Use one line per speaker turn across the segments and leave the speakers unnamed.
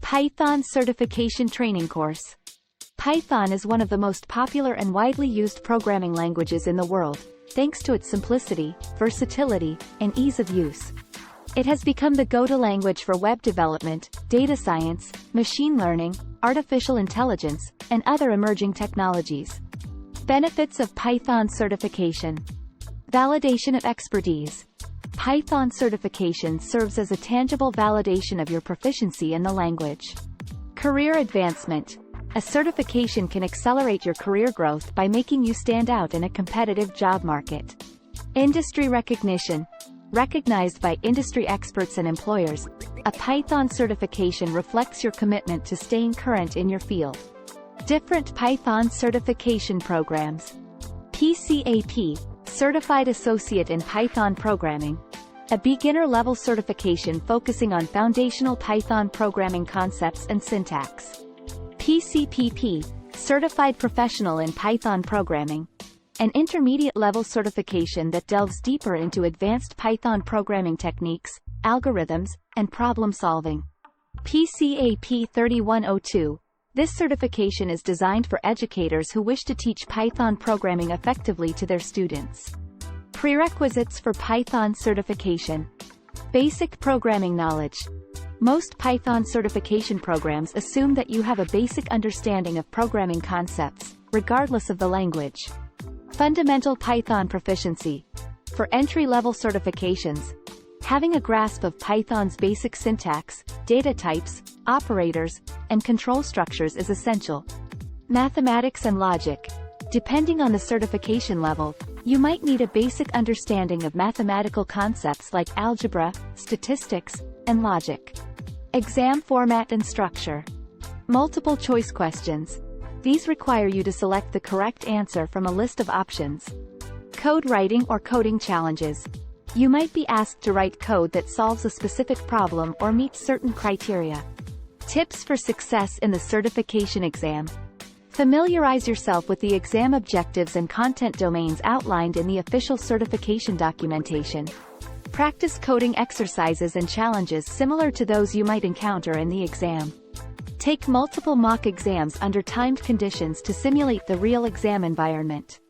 Python Certification Training Course. Python is one of the most popular and widely used programming languages in the world, thanks to its simplicity, versatility, and ease of use. It has become the go-to language for web development, data science, machine learning, artificial intelligence, and other emerging technologies. Benefits of Python certification. Validation of expertise. Python certification serves as a tangible validation of your proficiency in the language. Career advancement. A certification can accelerate your career growth by making you stand out in a competitive job market. Industry recognition. Recognized by industry experts and employers, a Python certification reflects your commitment to staying current in your field. Different Python certification programs. PCAP, Certified Associate in Python Programming. A beginner-level certification focusing on foundational Python programming concepts and syntax. PCPP, Certified Professional in Python Programming. An intermediate-level certification that delves deeper into advanced Python programming techniques, algorithms, and problem-solving. PCAP 3102. This certification is designed for educators who wish to teach Python programming effectively to their students. Prerequisites for Python certification. Basic programming knowledge. Most Python certification programs assume that you have a basic understanding of programming concepts, regardless of the language. Fundamental Python proficiency. For entry-level certifications, having a grasp of Python's basic syntax, data types, operators, and control structures is essential. Mathematics and logic. Depending on the certification level, you might need a basic understanding of mathematical concepts like algebra, statistics, and logic. Exam format and structure. Multiple choice questions. These require you to select the correct answer from a list of options. Code writing or coding challenges. You might be asked to write code that solves a specific problem or meets certain criteria. Tips for success in the certification exam. Familiarize yourself with the exam objectives and content domains outlined in the official certification documentation. Practice coding exercises and challenges similar to those you might encounter in the exam. Take multiple mock exams under timed conditions to simulate the real exam environment.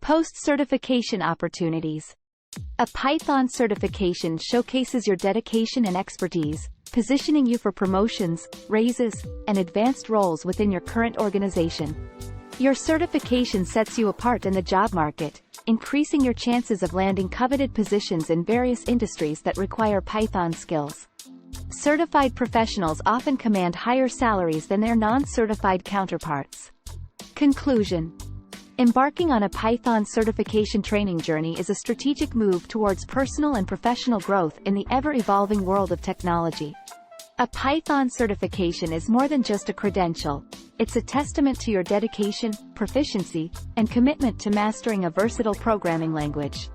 Post-certification opportunities. A Python certification showcases your dedication and expertise, positioning you for promotions, raises, and advanced roles within your current organization. Your certification sets you apart in the job market, increasing your chances of landing coveted positions in various industries that require Python skills. Certified professionals often command higher salaries than their non-certified counterparts. Conclusion. Embarking on a Python certification training journey is a strategic move towards personal and professional growth in the ever-evolving world of technology. A Python certification is more than just a credential. It's a testament to your dedication, proficiency, and commitment to mastering a versatile programming language.